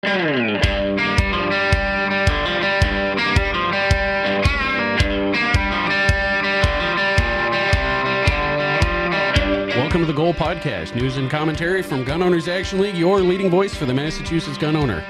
Welcome to the Goal Podcast, news and commentary from Gun Owners Action League, your leading voice for the Massachusetts gun owner.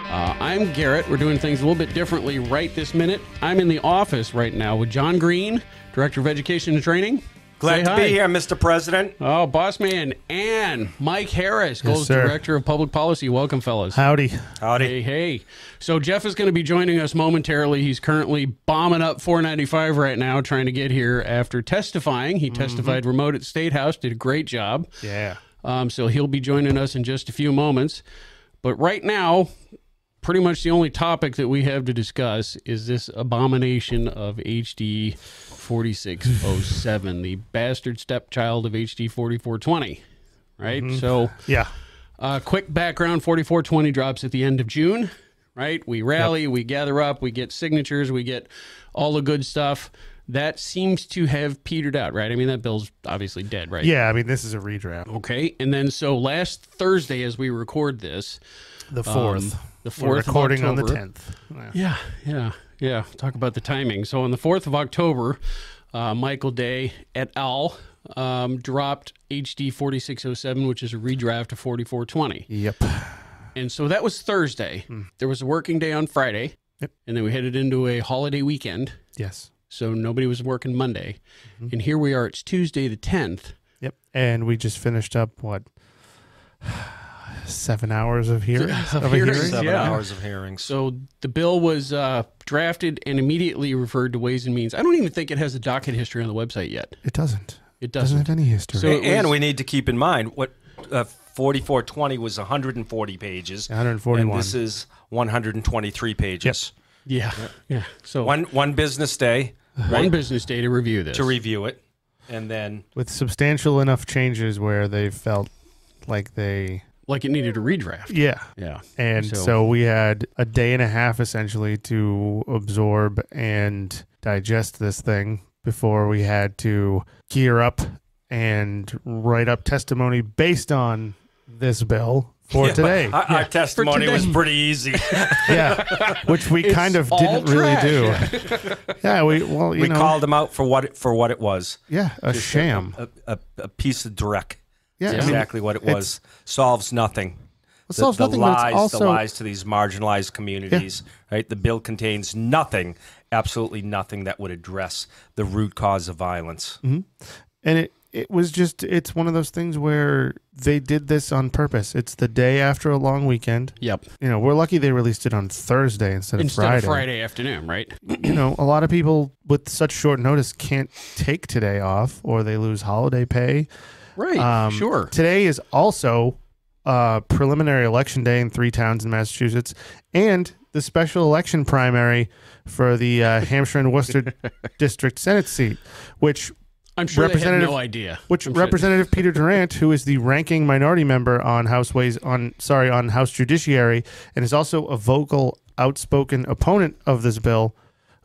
I'm Garrett. We're doing things a little bit differently right this minute. I'm in the office right now with John Green, Director of Education and Training. Glad to be here, Mr. President. Oh, boss man. And Mike Harris, Goals Director of Public Policy. Welcome, fellas. Howdy. Howdy. Hey. So Jeff is going to be joining us momentarily. He's currently bombing up 495 right now, trying to get here after testifying. He testified remote at the State House, did a great job. Yeah. So he'll be joining us in just a few moments. But right now, pretty much the only topic that we have to discuss is this abomination of HD.4607, the bastard stepchild of HD.4420, right? So, yeah. Quick background, 4420 drops at the end of June, right? We rally, we gather up, we get signatures, we get all the good stuff. That seems to have petered out, right? I mean, that bill's obviously dead, right? Yeah, I mean, this is a redraft. Okay, and then so last Thursday as we record this, The 4th. The 4th We're recording of October. on the 10th. Yeah. Talk about the timing. So on the 4th of October, Michael Day et al. Dropped HD 4607, which is a redraft of 4420. Yep. And so that was Thursday. There was a working day on Friday. Yep. And then we headed into a holiday weekend. Yes. So nobody was working Monday. And here we are. It's Tuesday the 10th. Yep. And we just finished up, 7 hours of hearings? Hearings, 7 yeah. hours of hearings. So the bill was drafted and immediately referred to Ways and Means. I don't even think it has a docket history on the website yet. It doesn't. It Doesn't doesn't. have any history. So it And was- we need to keep in mind what 4420 was 140 pages. 141. And this is 123 pages. Yeah. So One business day one business day to review this. to review it. And then With substantial enough changes where they felt like they... Like it needed a redraft. Yeah. Yeah. And so we had a day and a half essentially to absorb and digest this thing before we had to gear up and write up testimony based on this bill for today. our testimony was pretty easy. Yeah, which we kind of all didn't really trash. do. Yeah, we Called them out for what it was. Yeah, a sham. A piece of dreck. Yeah, That's exactly what it was. Solves nothing. Solves nothing, but it's also the lies to these marginalized communities, right? The bill contains nothing, absolutely nothing that would address the root cause of violence. and it was just, it's one of those things where they did this on purpose. It's the day after a long weekend. Yep. We're lucky they released it on Thursday instead of Friday afternoon, right? A lot of people with such short notice can't take today off or they lose holiday pay. Right. Sure. Today is also preliminary election day in 3 towns in Massachusetts and the special election primary for the Hampshire and Worcester District Senate seat, which I'm sure they had no idea. Which Representative Peter Durant, who is the ranking minority member on House Judiciary and is also a vocal, outspoken opponent of this bill,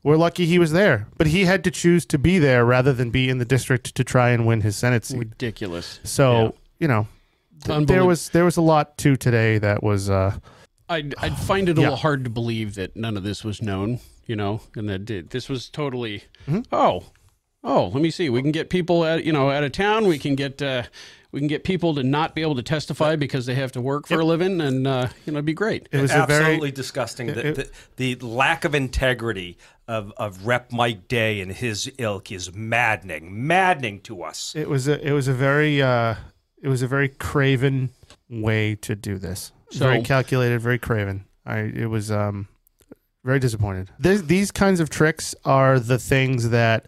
we're lucky he was there. But he had to choose to be there rather than be in the district to try and win his Senate seat. Ridiculous. So, there was a lot to today that was... I'd find it a little hard to believe that none of this was known, and that this was totally, let me see. We can get people out of town. We can get people to not be able to testify because they have to work for a living, and it'd be great. It was absolutely disgusting. The lack of integrity of Rep. Mike Day and his ilk is maddening to us. It was a very craven way to do this. Very calculated, very craven. It was very disappointed. These kinds of tricks are the things that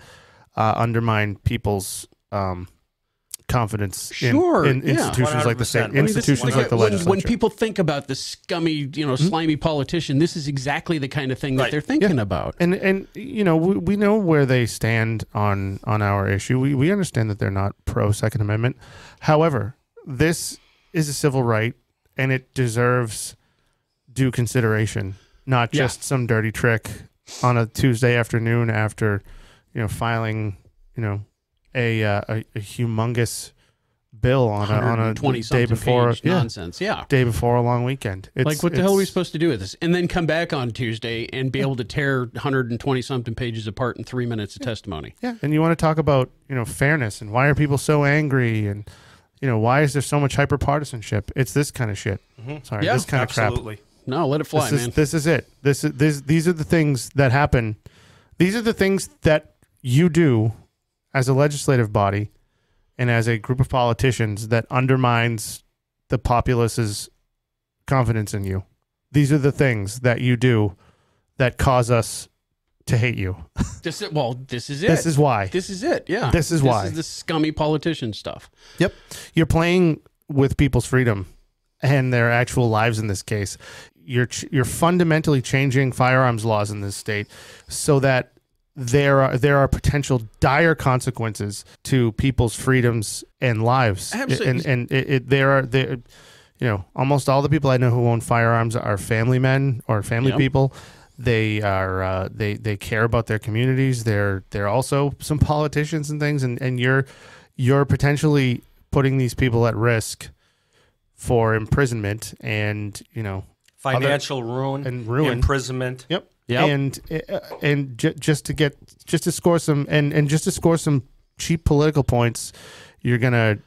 undermine people's confidence in institutions like the state, institutions like the legislature. When people think about the scummy, slimy politician, this is exactly the kind of thing that they're thinking about. And we know where they stand on our issue. We understand that they're not pro Second Amendment. However, this is a civil right, and it deserves due consideration, not just some dirty trick on a Tuesday afternoon after filing a humongous bill on a day before nonsense. Yeah, day before a long weekend. Like, what the hell are we supposed to do with this? And then come back on Tuesday and be able to tear 120 something pages apart in 3 minutes of testimony. Yeah, and you want to talk about fairness and why are people so angry and why is there so much hyper partisanship? It's this kind of shit. Sorry, this kind of crap. No, let it fly, man. This is it. These are the things that happen. These are the things that you do as a legislative body and as a group of politicians that undermines the populace's confidence in you. These are the things that you do that cause us to hate you. This is it. This is why. This is it. Yeah. This is why. This is the scummy politician stuff. Yep. You're playing with people's freedom and their actual lives in this case. You're fundamentally changing firearms laws in this state so that there are potential dire consequences to people's freedoms and lives. Absolutely. And almost all the people I know who own firearms are family men or family people. They are they care about their communities. They're also some politicians and things. And you're potentially putting these people at risk for imprisonment and financial ruin, imprisonment. Yep. And just to score some cheap political points, you're gonna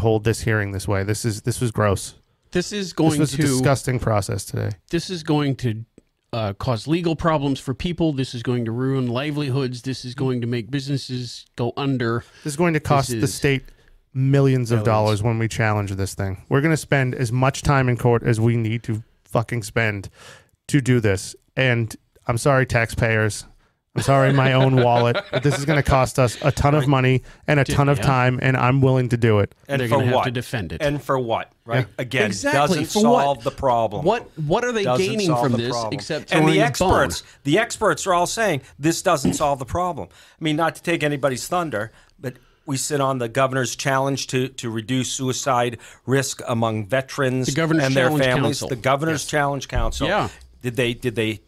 hold this hearing this way. This was gross. This was a disgusting process today. This is going to cause legal problems for people. This is going to ruin livelihoods. This is going to make businesses go under. This is going to cost the state millions of dollars when we challenge this thing. We're going to spend as much time in court as we need to fucking spend to do this. And I'm sorry, taxpayers. I'm sorry, my own wallet. But this is going to cost us a ton of money and a ton of time, and I'm willing to do it. And they're going to have to defend it. And for what? Right? Yeah. Again, exactly. doesn't solve the problem. What are they gaining from this except throwing the experts are all saying this doesn't solve the problem. I mean, not to take anybody's thunder, but we sit on the governor's challenge to reduce suicide risk among veterans and their families. The governor's challenge council. Yeah. Did they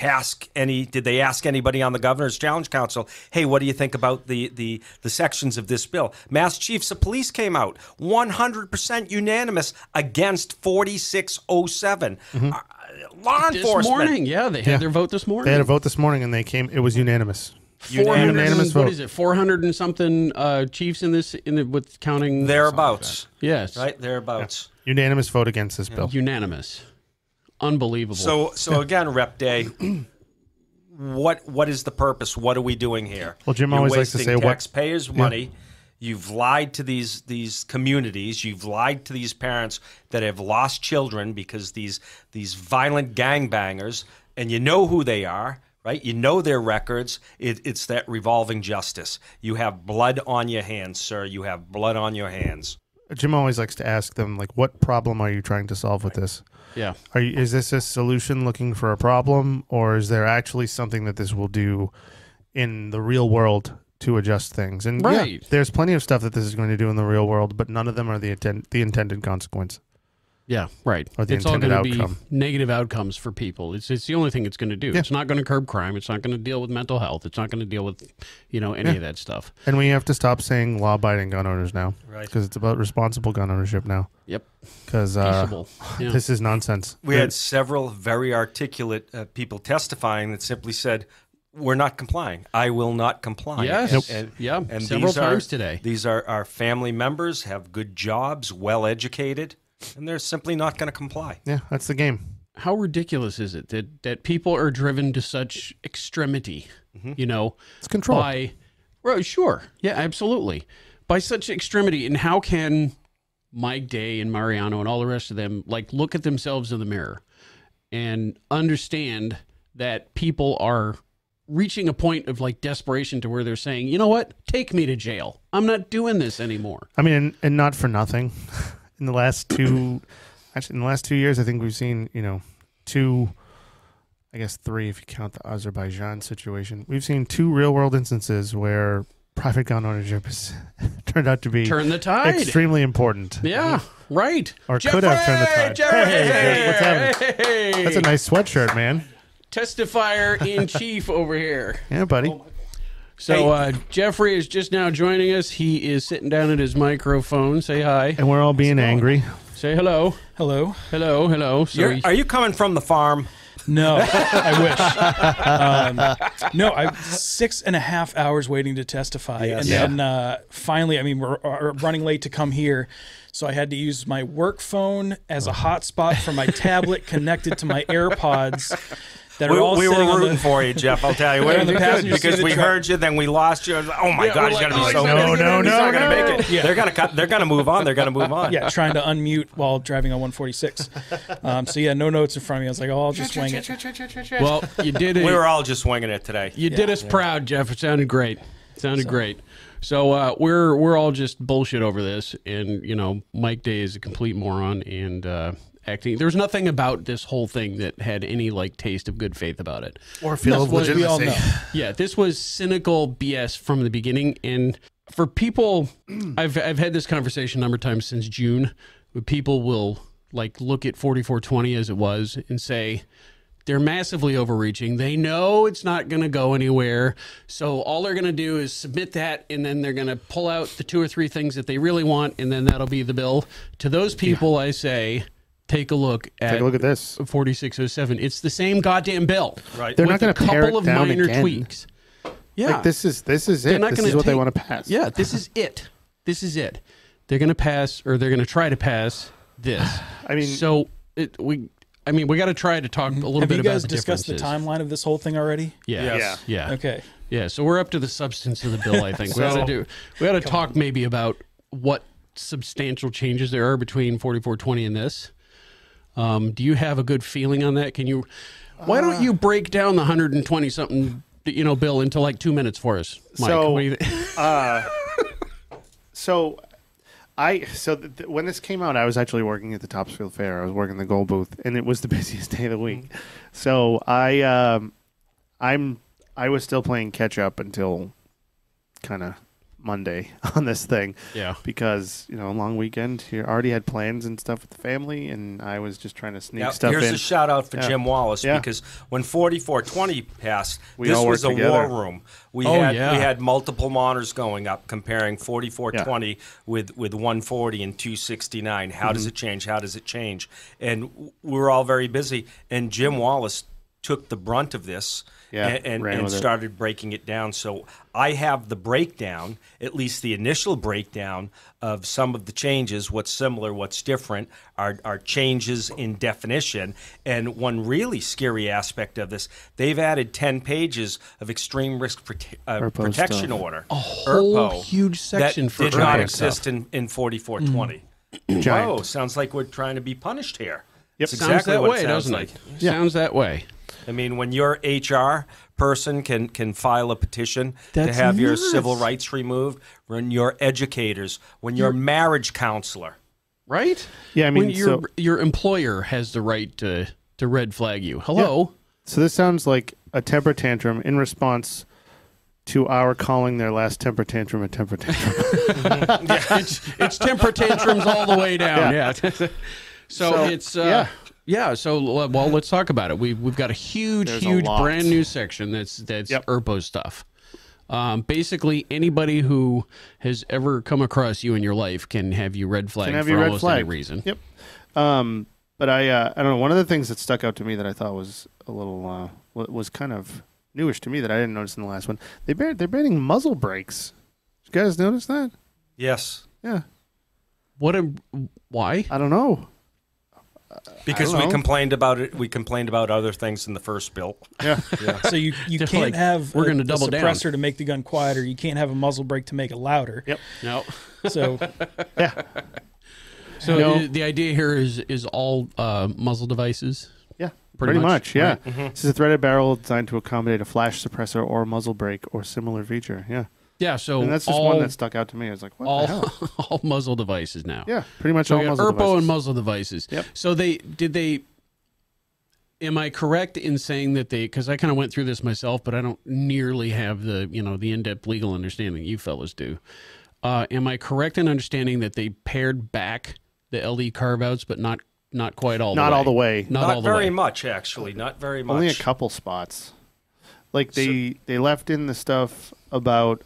ask anybody on the governor's challenge council, hey, what do you think about the sections of this bill? Mass chiefs of police came out 100% unanimous against 4607. Law enforcement. This morning, they had their vote this morning. They had a vote this morning, and it was unanimous. Unanimous vote. What is it? 400 and something chiefs with counting thereabouts. Yes, right thereabouts. Yeah. Unanimous vote against this bill. Unanimous. Unbelievable. So again, Rep Day, what is the purpose? What are we doing here? Well, Jim always likes to say taxpayers' money. You've lied to these communities. You've lied to these parents that have lost children because these violent gangbangers, and you know who they are. Right? You know their records. It's that revolving justice. You have blood on your hands, sir. You have blood on your hands. Jim always likes to ask them, like, what problem are you trying to solve with this? Yeah. Is this a solution looking for a problem, or is there actually something that this will do in the real world to adjust things? And there's plenty of stuff that this is going to do in the real world, but none of them are the intended consequence. Yeah, right. Or the it's all intended going to outcome. be negative outcomes for people. It's the only thing it's going to do. Yeah. It's not going to curb crime. It's not going to deal with mental health. It's not going to deal with, any of that stuff. And we have to stop saying law-abiding gun owners now. Right. Because it's about responsible gun ownership now. Yep. Because this is nonsense. We had several very articulate people testifying that simply said, we're not complying. I will not comply. Yes. And several times today. These are our family members, have good jobs, well-educated. And they're simply not going to comply. Yeah, that's the game. How ridiculous is it that people are driven to such extremity? It's control. Sure. Yeah, absolutely. By such extremity. And how can Mike Day and Mariano and all the rest of them look at themselves in the mirror and understand that people are reaching a point of desperation to where they're saying, you know what? Take me to jail. I'm not doing this anymore. I mean, and not for nothing. In the last 2 years, I think we've seen, 2, I guess 3 if you count the Azerbaijan situation. We've seen 2 real-world instances where private gun ownership has turned out to be extremely important. Yeah, right. Or could have turned the tide. Hey, what's happening? Hey. That's a nice sweatshirt, man. Testifier in chief over here. Yeah, buddy. So Jeffrey is just now joining us. He is sitting down at his microphone. Say hi. And we're all being angry. Say hello. Hello. Hello. Hello. So Are you coming from the farm? No, I wish. No, I'm 6.5 hours waiting to testify. Yes. And then finally, I mean, we're running late to come here. So I had to use my work phone as a hotspot for my tablet connected to my AirPods. That are all We were sitting on rooting for you, Jeff. I'll tell you. on the passenger seat Because of the we truck. heard you, then we lost you. Oh my God, he's we're gonna like, be so no, busy. no, He's no, not gonna no. make it. Yeah. They're gonna cut. They're gonna move on. They're gonna move on. Yeah, trying to unmute while driving on 146. So yeah, no notes in front of me. I was like, oh, I'll just wing it. well, you did it. We were all just winging it today. You did us proud, Jeff. It sounded great. Great. So we're all just bullshit over this, and you know, Mike Day is a complete moron and acting. There was nothing about this whole thing that had any like taste of good faith about it. Or feel of Well, we all legitimacy. know. Yeah, this was cynical BS from the beginning. And for people, I've had this conversation a number of times since June, where people will like look at 4420 as it was and say they're massively overreaching. They know it's not going to go anywhere. So all they're going to do is submit that, and then they're going to pull out the 2 or 3 things that they really want, and then that'll be the bill. To those people, I say, take a look at this. 4607. It's the same goddamn bill. Right. They're with not going a to tear couple it of down minor again. tweaks. Yeah. Like this is it. They're not This gonna is what they take- want to pass. Yeah, this is it. This is it. They're going to pass, or they're going to try to pass this. I mean, So we got to try to talk a little Have bit you about guys the discussed the differences. timeline of this whole thing already? Yeah. Yes. Yeah. Okay. Yeah. So we're up to the substance of the bill, I think. We ought to talk maybe about what substantial changes there are between 4420 and this. Do you have a good feeling on that? Why don't you break down the 120 something, bill into like 2 minutes for us, Mike? So- What do you think? When this came out, I was actually working at the Topsfield Fair. I was working the gold booth, and it was the busiest day of the week. So I was still playing catch up until kind of Monday on this thing. Yeah. Because long weekend here, already had plans and stuff with the family, and I was just trying to sneak Now, stuff here's in. a shout out for Yeah. Jim Wallace Yeah. because when 4420 passed, We this all was a worked war together. room. We Oh, had yeah. we had multiple monitors going up comparing 4420 with 140 and 269. How does it change? How does it change? And we were all very busy. And Jim Wallace took the brunt of this and ran with it. started breaking it down. So I have the breakdown, at least the initial breakdown of some of the changes, what's similar, what's different, are changes in definition. And one really scary aspect of this, they've added 10 pages of extreme risk protection stuff. order. A whole ERPO, huge section that for did not ERPO exist stuff. in 4420. Giant. Whoa, sounds like we're trying to be punished here. Yep. It's Sounds exactly that what way, it sounds doesn't like. it? Yeah. Sounds that way. I mean, when your HR person can file a petition to That's have your nuts. civil rights removed, when your educators, when your marriage counselor. Right? Yeah, I mean, when your employer has the right to red flag you. Hello? So this sounds like a temper tantrum in response to our calling their last temper tantrum a temper tantrum. It's temper tantrums all the way down. Yeah. So it's yeah. So well, let's talk about it. We've got a huge There's a lot. brand new section that's Yep. ERPO stuff. Basically, anybody who has ever come across you in your life can have you red flagged for almost any reason. Yep. But I don't know. One of the things that stuck out to me that I thought was a little was kind of newish to me that I didn't notice in the last one. They're banning muzzle brakes. Did you guys notice that? Yes. Yeah. Why? I don't know. Because I don't we know. complained about it. We complained about other things in the first bill. Yeah. So you They're can't like, have we're gonna a double down. suppressor to make the gun quieter. You can't have a muzzle brake to make it louder. Yep. No. So Yeah. So No. the idea here is all muzzle devices. Yeah. Pretty much, Yeah. right. This is a threaded barrel designed to accommodate a flash suppressor or muzzle brake or similar feature. Yeah. Yeah. So And that's just one that stuck out to me. I was like, what the hell? all muzzle devices now. Yeah. Pretty much So all we got muzzle ERPO devices. and muzzle devices. Yep. So am I correct in saying that because I kind of went through this myself, but I don't nearly have the in-depth legal understanding you fellas do. Am I correct in understanding that they pared back the LE carve-outs, but not quite all the way? Not all the way. Not all the very way. much, actually. Not very much. Only a couple spots. Like they left in the stuff about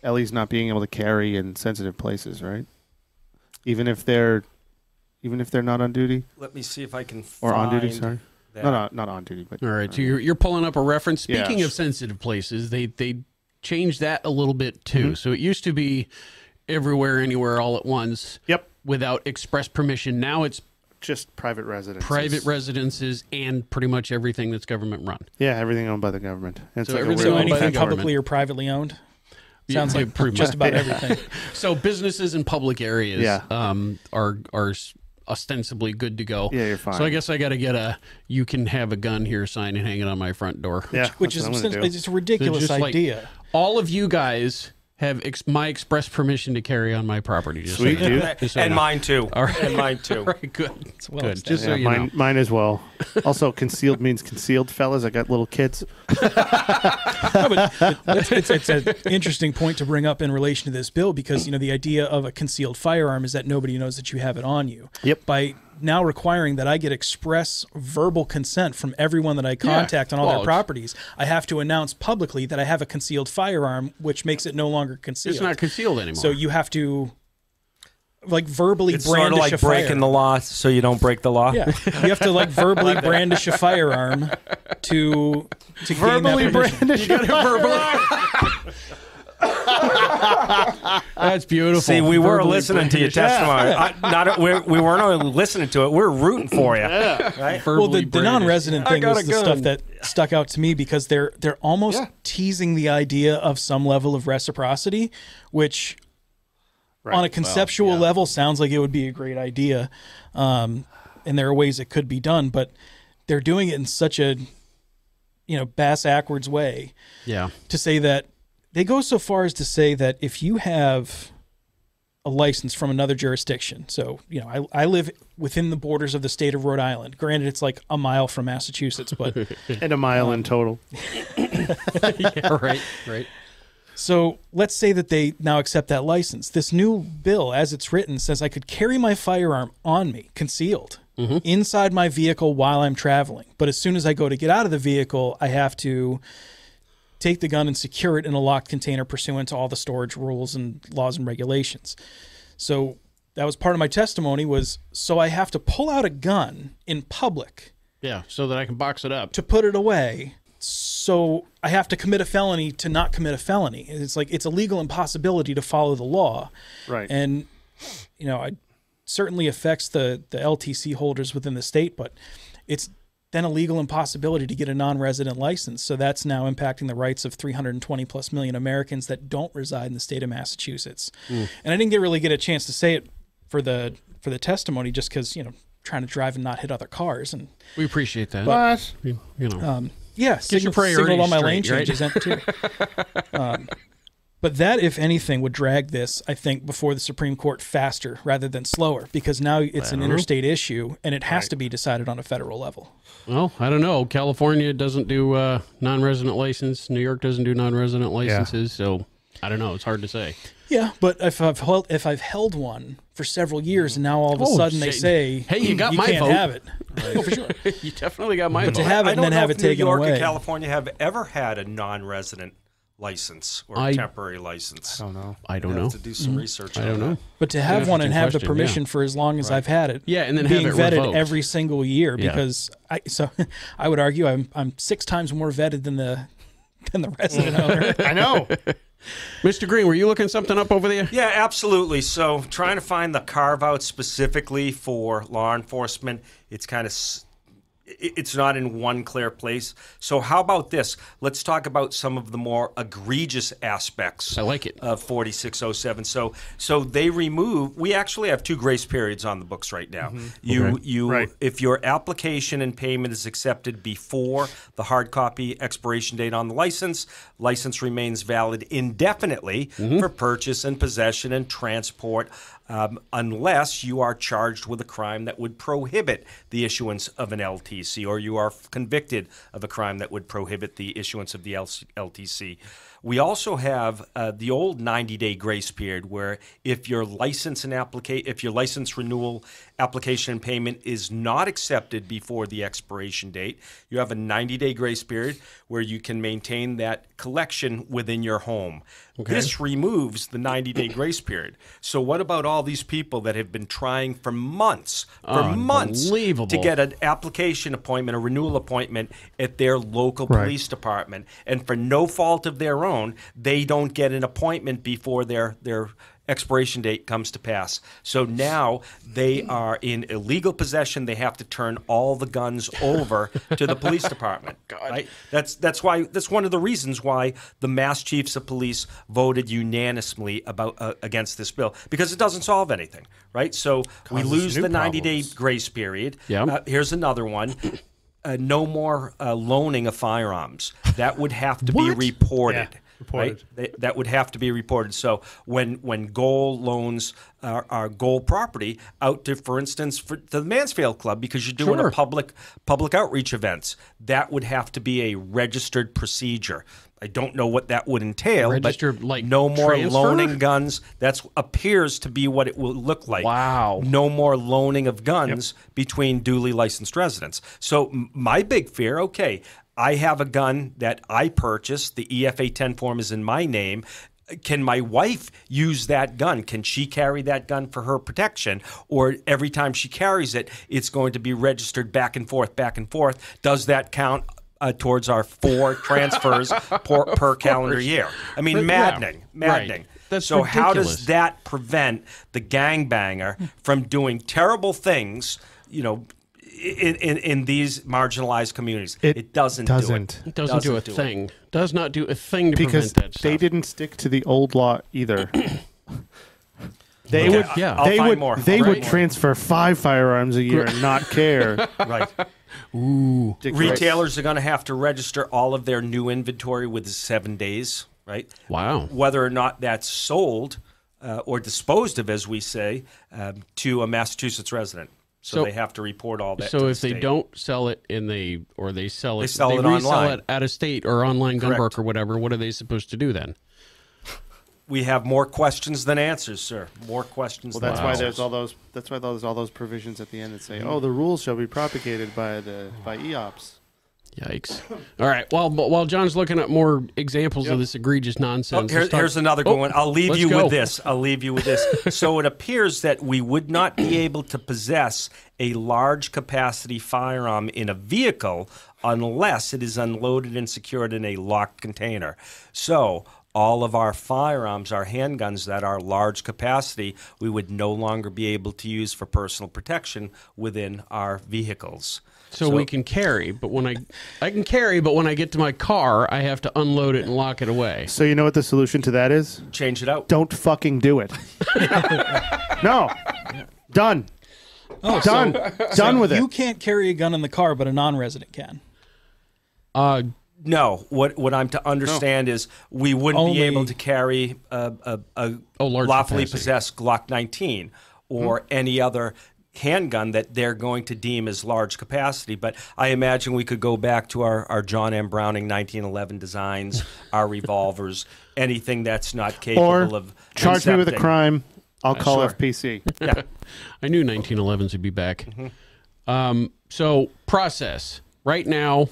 Ellie's not being able to carry in sensitive places, right? Even if they're not on duty Let me see if I can or find on duty. Sorry, that. no, not on duty. But All right, so you're pulling up a reference. Speaking Yeah. of sensitive places, they changed that a little bit too. So it used to be everywhere, anywhere, all at once. Yep. Without express permission. Now it's Just private residences. private residences and pretty much everything that's government run. Yeah, everything owned by the government. And it's So like a everything So weird- owned by the anything government. publicly or privately owned? Yeah, Sounds like pretty just much. about everything. So businesses in public areas Yeah. are ostensibly good to go. Yeah, you're fine. So I guess I got to get a "you can have a gun here" sign and hang it on my front door. Yeah, Which that's is what I'm gonna do. it's a ridiculous So just like- idea. All of you guys have my express permission to carry on my property. Just Sweet, so you know. dude. Just so you And know. mine too. All right. And mine too. All right, good. well Good. Just so Yeah, you know. mine as well. Also, concealed means concealed, fellas. I got little kids. No, but it's an interesting point to bring up in relation to this bill because the idea of a concealed firearm is that nobody knows that you have it on you. Yep. By now requiring that I get express verbal consent from everyone that I contact on all Well, their properties, I have to announce publicly that I have a concealed firearm, which makes it no longer concealed. It's not concealed anymore. So you have to verbally It's sort brandish of like a breaking firearm. the law so you don't break the law. Yeah, you have to verbally brandish a firearm to Verbally gain that permission. brandish. That's beautiful. See, we were Verbally listening to your brandished. testimony. We weren't only listening to it. We were rooting for you. Right? Well, Verbally the brandished. non-resident thing got was a the stuff gun. that stuck out to me because they're almost teasing the idea of some level of reciprocity, which on a conceptual level sounds like it would be a great idea, and there are ways it could be done, but they're doing it in such a bass-ackwards way Yeah. to say that they go so far as to say that if you have a license from another jurisdiction, so I live within the borders of the state of Rhode Island. Granted, it's like a mile from Massachusetts, but And a mile in total. Yeah. Right. so let's say that they now accept that license. This new bill, as it's written, says I could carry my firearm on me, concealed, inside my vehicle while I'm traveling. But as soon as I go to get out of the vehicle, I have to take the gun and secure it in a locked container pursuant to all the storage rules and laws and regulations. So that was part of my testimony so I have to pull out a gun in public Yeah. So that I can box it up. to put it away. So I have to commit a felony to not commit a felony. It's like it's a legal impossibility to follow the law. Right. And, it certainly affects the LTC holders within the state, but it's then a legal impossibility to get a non-resident license. So that's now impacting the rights of 320 plus million Americans that don't reside in the state of Massachusetts. And I didn't really get a chance to say it for the testimony just because, trying to drive and not hit other cars. And We appreciate that. But yeah, Get your priorities signaled all my lane straight, changes too. But that, if anything, would drag this, I think, before the Supreme Court faster rather than slower, because now it's an interstate issue and it has to be decided on a federal level. Well, I don't know. California doesn't do non-resident license. New York doesn't do non-resident licenses. So I don't know. It's hard to say. Yeah, but if I've held one for several years and now all of a sudden they say, hey, you got you my can't vote. have it. Oh, for sure. You definitely got my But to vote. have it I and don't then know have if it taken New York away. and California have ever had a non-resident license or a temporary license. I don't know. I don't I know. have to do some research. I don't know. But to have one and interesting have the question, permission for as long as I've had it, Yeah, and then being have it vetted revoked. every single year, Yeah. because I would argue I'm 6 times more vetted than the resident owner. I know. Mr. Green, were you looking something up over there? Yeah, absolutely. So trying to find the carve-out specifically for law enforcement, it's kind of it's not in one clear place. So how about this? Let's talk about some of the more egregious aspects. I like it. Of 4607. So they remove. We actually have 2 grace periods on the books right now. Right. If your application and payment is accepted before the hard copy expiration date on the license remains valid indefinitely for purchase and possession and transport. Unless you are charged with a crime that would prohibit the issuance of an LTC, or you are convicted of a crime that would prohibit the issuance of the LTC. We also have the old 90-day grace period, where if your license renewal application and payment is not accepted before the expiration date, you have a 90-day grace period where you can maintain that collection within your home. Okay. This removes the 90-day grace period. So what about all these people that have been trying for months to get an application appointment, a renewal appointment at their local police department, and for no fault of their own, they don't get an appointment before their expiration date comes to pass. So now they are in illegal possession. They have to turn all the guns over to the police department. Right? That's one of the reasons why the Mass Chiefs of Police voted unanimously against this bill, because it doesn't solve anything. Right? So we lose the 90-day grace period. Yep. Here's another one. No more loaning of firearms. That would have to be reported. Yeah. Right? That would have to be reported. So when Goal loans our Goal property out to, for instance, to the Mansfield Club, because you're doing a public outreach events, that would have to be a registered procedure. I don't know what that would entail, registered, but like no more transfer? Loaning guns. That appears to be what it will look like. Wow. No more loaning of guns between duly licensed residents. So my big fear, okay, I have a gun that I purchased. The EFA 10 form is in my name. Can my wife use that gun? Can she carry that gun for her protection? Or every time she carries it, it's going to be registered back and forth, back and forth? Does that count towards our 4 transfers per calendar year? I mean, maddening. Right. That's so ridiculous. How does that prevent the gangbanger from doing terrible things, in these marginalized communities? It doesn't do it. It doesn't do a thing. Does not do a thing to prevent that stuff. They didn't stick to the old law either. They would transfer 5 firearms a year and not care. Right. Ooh. Retailers are going to have to register all of their new inventory within 7 days, right? Wow. Whether or not that's sold or disposed of, as we say, to a Massachusetts resident. So they have to report all that. So if they don't sell it they resell it online. it at a state or online gun broker or whatever, what are they supposed to do then? We have more questions than answers, sir. More questions. Well, that's why there's all those. That's why there's all those provisions at the end that say, "Oh, the rules shall be propagated by EOPS." Yikes! All right. Well, while John's looking at more examples of this egregious nonsense, here's another good one. I'll leave you with this. So it appears that we would not be able to possess a large capacity firearm in a vehicle unless it is unloaded and secured in a locked container. So all of our firearms, our handguns that are large capacity, we would no longer be able to use for personal protection within our vehicles. So we can carry, but when I can carry, but when I get to my car, I have to unload it and lock it away. So you know what the solution to that is? Change it out. Don't fucking do it. No. Done. Oh, done. Done with it. You can't carry a gun in the car, but a non-resident can. No. What I'm to understand is we wouldn't be able to carry a lawfully possessed Glock 19 or any other handgun that they're going to deem as large capacity. But I imagine we could go back to our John M. Browning 1911 designs, our revolvers, anything that's not capable of charge me with a crime. I'll call FPC. Yeah. I knew 1911s would be back. So process right now.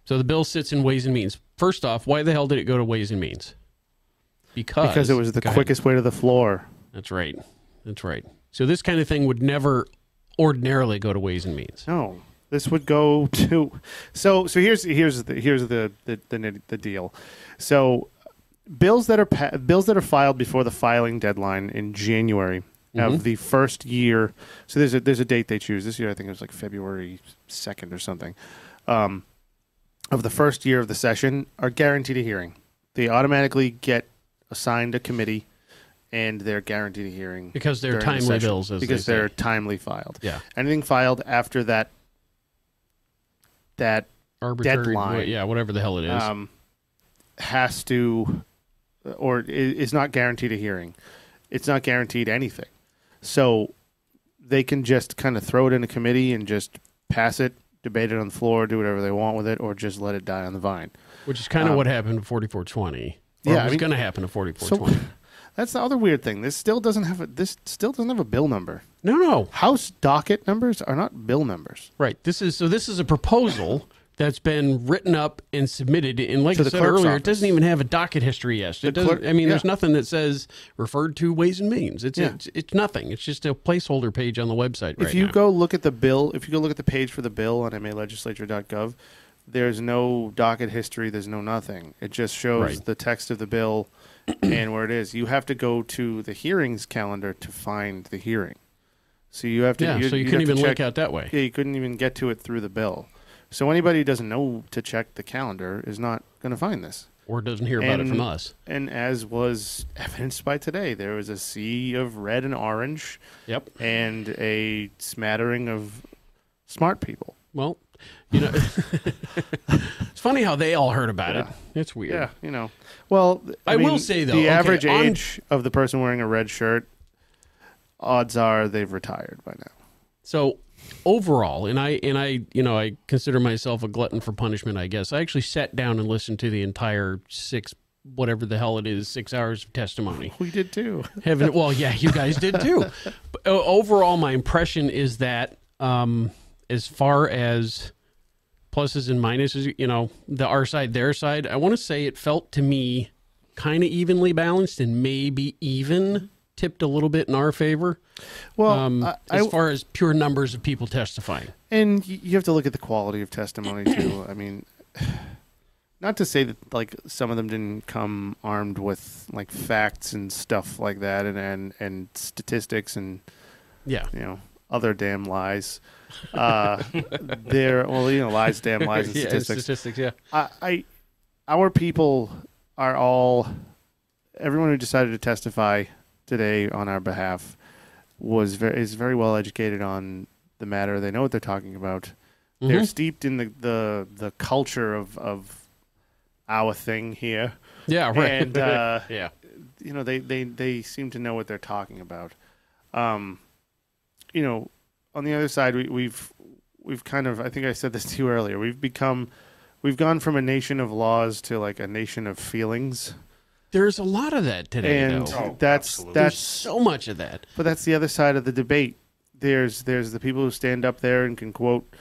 So the bill sits in Ways and Means. First off, why the hell did it go to Ways and Means? Because it was the quickest way to the floor. That's right. That's right. So this kind of thing would never ordinarily go to Ways and Means. No, this would go to. So here's the deal. So bills that are filed before the filing deadline in January of the first year. So there's a date they choose. This year I think it was like February 2nd or something. Of the first year of the session are guaranteed a hearing. They automatically get assigned a committee. And they're guaranteed a hearing because they're timely bills, because they're timely filed. Yeah, anything filed after that arbitrary deadline, whatever the hell it is, has to or is not guaranteed a hearing. It's not guaranteed anything, so they can just kind of throw it in a committee and just pass it debate it on the floor, do whatever they want with it, or just let it die on the vine. Which is kind of what happened to 4420. Or was going to happen to 4420. So, that's the other weird thing. This still doesn't have a bill number. No. House docket numbers are not bill numbers. Right. This is a proposal that's been written up and submitted. And like I said clerk's earlier, office. it doesn't even have a docket history yet. It doesn't. There's nothing that says referred to Ways and Means. It's nothing. It's just a placeholder page on the website. If you go look at the bill, if you go look at the page for the bill on malegislature.gov, there's no docket history. There's no nothing. It just shows the text of the bill and where it is. You have to go to the hearings calendar to find the hearing. So you have to. Yeah. So you couldn't even link out that way. Yeah, you couldn't even get to it through the bill. So anybody who doesn't know to check the calendar is not going to find this. Or doesn't hear about it from us. And as was evidenced by today, there was a sea of red and orange. Yep. And a smattering of smart people. Well, it's funny how they all heard about it. It's weird. Yeah, Well, I mean, will say, though, the average age of the person wearing a red shirt, odds are they've retired by now. So overall, and I consider myself a glutton for punishment, I guess. I actually sat down and listened to the entire 6 hours of testimony. We did too. Well, yeah, you guys did too. But overall, my impression is that as far as pluses and minuses, the our side, their side, I want to say it felt to me kind of evenly balanced and maybe even tipped a little bit in our favor. Well, as far as pure numbers of people testifying. And you have to look at the quality of testimony too. I mean, not to say that like some of them didn't come armed with like facts and stuff like that and statistics and other damn lies. Lies, damn lies, and statistics. Our people are all. Everyone who decided to testify today on our behalf is very well educated on the matter. They know what they're talking about. Mm-hmm. They're steeped in the culture of our thing here. Yeah, right. And yeah, they seem to know what they're talking about. On the other side, we've kind of, I think I said this to you earlier, we've gone from a nation of laws to like a nation of feelings. There's a lot of that today, and though. That's so much of that. But that's the other side of the debate. There's the people who stand up there and can quote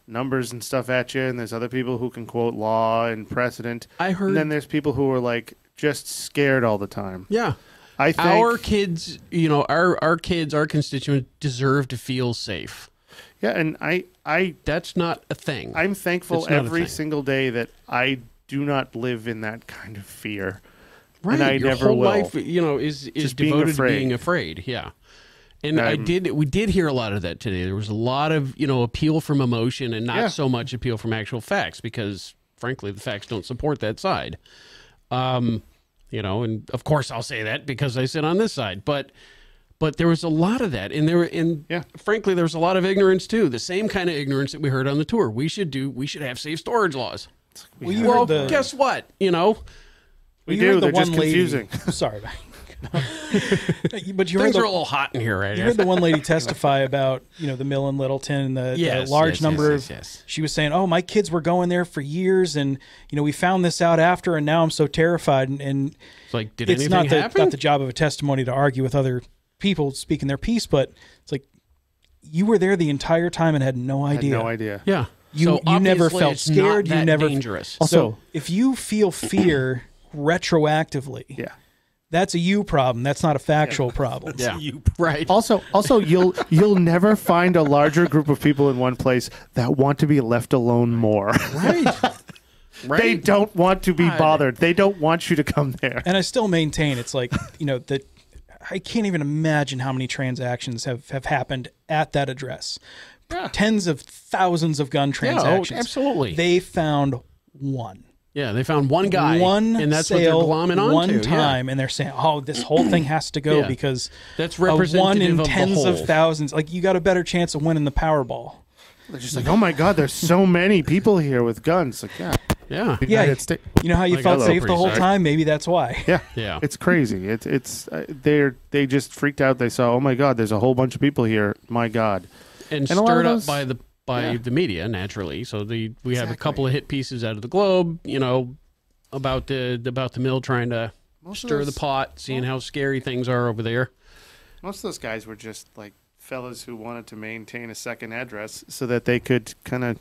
numbers and stuff at you, and there's other people who can quote law and precedent. I heard. And then there's people who are like just scared all the time. Yeah. I think our kids, our kids, our constituents deserve to feel safe. Yeah, and I that's not a thing. I'm thankful every single day that I do not live in that kind of fear. Right. And I Your never whole will. life, is devoted to being afraid. Yeah. And we did hear a lot of that today. There was a lot of, appeal from emotion and not so much appeal from actual facts because frankly, the facts don't support that side. And of course I'll say that because I sit on this side, but there was a lot of that, and frankly, there was a lot of ignorance too. The same kind of ignorance that we heard on the tour. We should have safe storage laws. Guess what? We do. They're just confusing. Sorry, but things are a little hot in here, right? You heard the one lady testify about the mill in Littleton, and the large number of. She was saying, "Oh, my kids were going there for years, and we found this out after, and now I'm so terrified." And it's like, did anything happen? It's not the job of a testimony to argue with other people speaking their piece, but it's like you were there the entire time and had no idea. Yeah. You never felt scared. You never dangerous. Also, if you feel fear retroactively, that's a you problem. That's not a factual problem. Yeah, right. Also, you'll never find a larger group of people in one place that want to be left alone more. Right. Right. They don't want to be bothered. They don't want you to come there. And I still maintain it's like that. I can't even imagine how many transactions have happened at that address. Yeah. Tens of thousands of gun transactions. Yeah, absolutely. They found one. Yeah, they found one guy. And that's sale, what they're glomming onto. One time, and they're saying, "Oh, this whole thing has to go because that's representative one in of tens the of thousands." Like you got a better chance of winning the Powerball. They're just like, "Oh my God, there's so many people here with guns." Like, yeah. You know how you felt safe the whole time? Maybe that's why. Yeah. It's crazy. It's they just freaked out. They saw, "Oh my God, there's a whole bunch of people here." My God. And stirred up by the by the media naturally. So we have a couple of hit pieces out of the Globe, about the mill trying to stir the pot, seeing how scary things are over there. Most of those guys were just like fellas who wanted to maintain a second address so that they could kind of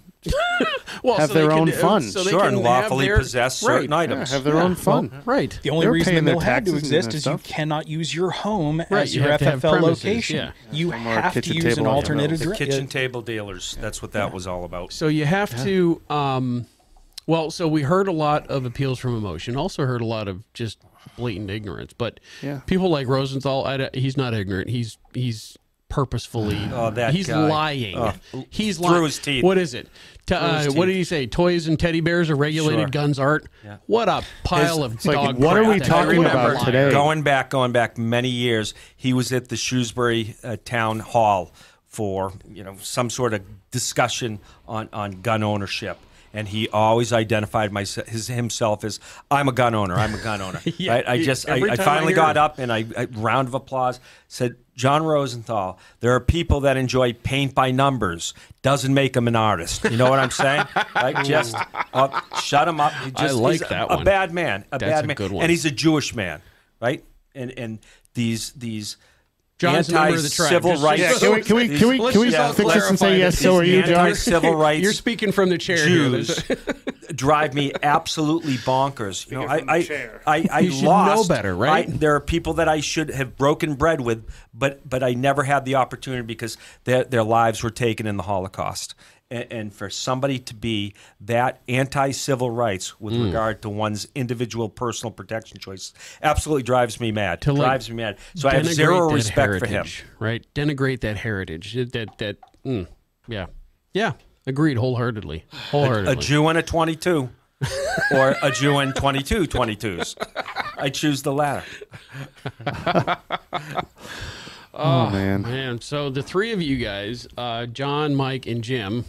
have their own fun. Sure, and lawfully possess certain items. Have their own fun. Well, right. The only reason the mill had to exist is you cannot use your home as your FFL location. Yeah. You have to use an alternate address. Kitchen table dealers. That's what that was all about. So you have to. So we heard a lot of appeals from emotion. Also heard a lot of just blatant ignorance. But people like Rosenthal, he's not ignorant. He's purposefully. He's guy. lying. He's through lying. his teeth. What is it? What did he say? Toys and teddy bears are regulated. Guns aren't. Yeah. What a pile of dog. What are we talking about today? Going back many years, he was at the Shrewsbury town hall for some sort of discussion on gun ownership. And he always identified himself as, I'm a gun owner. I'm a gun owner. Right? I finally got up and I round of applause, said, John Rosenthal, there are people that enjoy paint by numbers. Doesn't make them an artist. You know what I'm saying? Right? Just shut him up. I like he's that one. A bad man. That's a good one. And he's a Jewish man, right? And these John's a member of the tribe. Civil rights. Yeah, can we fix this and say yes? So are you, John? Civil rights. You're speaking from the chair. Jews drive me absolutely bonkers. I you should lost. know better, right? There are people that I should have broken bread with, but I never had the opportunity because their lives were taken in the Holocaust. And for somebody to be that anti-civil rights with regard to one's individual personal protection choices absolutely drives me mad. So I have zero respect for him. Right? Denigrate that heritage. Yeah. Agreed wholeheartedly. A Jew and a 22. Or a Jew and 22 22s. I choose the latter. Oh, man. So the three of you guys, John, Mike, and Jim,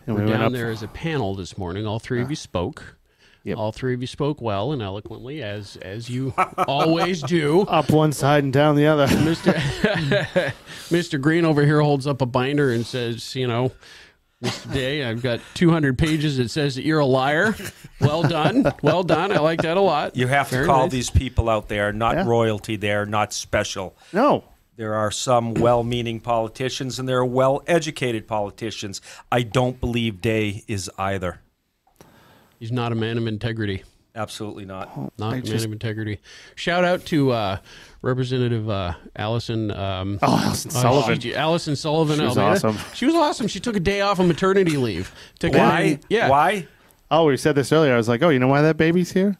were down there as a panel this morning. All three of you spoke. Yep. All three of you spoke well and eloquently, as you always do. Up one side and down the other. Mr. Green over here holds up a binder and says, Mr. Day, I've got 200 pages that says that you're a liar. Well done. Well done. I like that a lot. You have to call these people out there, not royalty. They're not special. No. There are some well-meaning politicians, and there are well-educated politicians. I don't believe Day is either. He's not a man of integrity. Absolutely not. Not a man of integrity. Shout out to Representative Allison. Allison Sullivan. Allison Sullivan. She was awesome. She was awesome. She took a day off of maternity leave. Why? Why? Oh, we said this earlier. I was like, you know why that baby's here?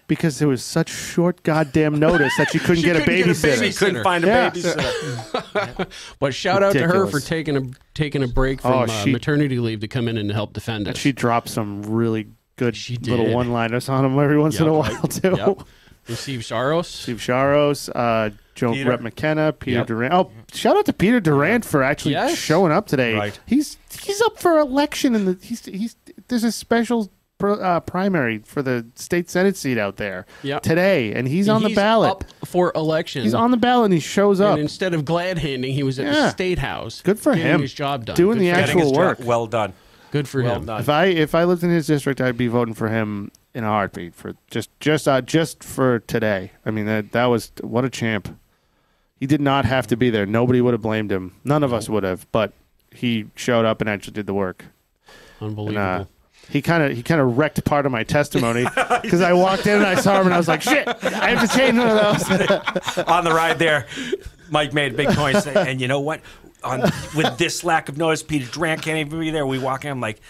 Because there was such short goddamn notice that she couldn't get a babysitter. She couldn't find a babysitter. But shout out to her for taking a break from maternity leave to come in and help defend us. She dropped some really good little one-liners on him every once in a while, too. Yep. And Steve Sharos, Joe Brett McKenna, Peter Durant. Oh, shout out to Peter Durant for actually showing up today. Right. He's up for election, and there's a special primary for the state senate seat out there today, and he's on the ballot up for election. He's on the ballot, and he shows up. And instead of glad handing, he was at the State House. Good for him. His job done. Doing the actual work. Well done. Good for him. Done. If I lived in his district, I'd be voting for him in a heartbeat for just for today. I mean, that was what a champ. He did not have to be there. Nobody would have blamed him. None of us would have, but he showed up and actually did the work. Unbelievable. And, he kind of wrecked part of my testimony because I walked in and I saw him and I was like, shit, I have to change one of those. On the ride there, Mike made a big point, and you know what? With this lack of notice, Peter Durant can't even be there. We walk in, I'm like,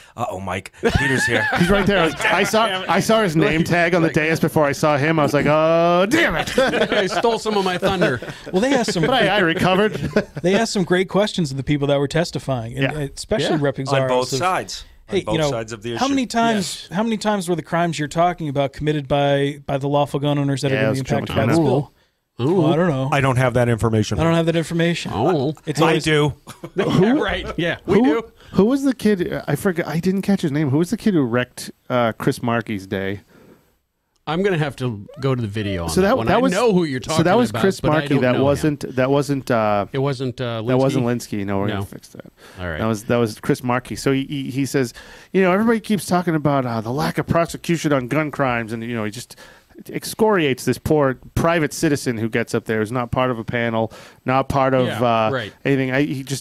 Mike, Peter's here. He's right there. I saw his name tag on the dais before I saw him. I was like, oh, damn it. I stole some of my thunder. Well, they asked some. But I recovered. They asked some great questions of the people that were testifying, and especially Rep. on both sides. Hey, sides of the issue. How many times were the crimes you're talking about committed by the lawful gun owners that are going to be impacted by this bill? Well, I don't know. I don't have that information. Oh, I do. Right. Yeah, we do. Who was the kid? I forgot. I didn't catch his name. Who was the kid who wrecked Chris Markey's day? I'm gonna have to go to the video on So that one. that was, I know who you're talking about. So that was Chris but I Markey. don't That know wasn't. him. That wasn't. It wasn't. Linsky? That wasn't Linsky. No, we're No. gonna fix that. All right. That was Chris Markey. So he says, everybody keeps talking about the lack of prosecution on gun crimes, and he just excoriates this poor private citizen who gets up there, who's not part of a panel, not part of right. anything.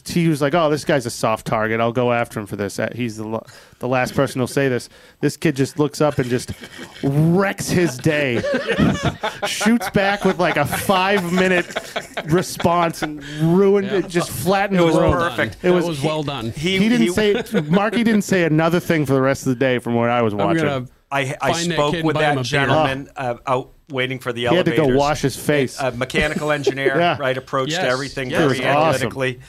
He was like, oh, this guy's a soft target. I'll go after him for this. He's the last person who'll say this. This kid just looks up and just wrecks his day, shoots back with like a 5-minute response and ruined it, just flattened It was the room. perfect. It was well done. He didn't say Markey didn't say another thing for the rest of the day from what I was watching. I Find that spoke kid with and buy him that a gentleman out waiting for the He had elevators. to go wash his face. A mechanical engineer, Yeah. right? Approached Yes. everything Yes. It was very awesome. analytically.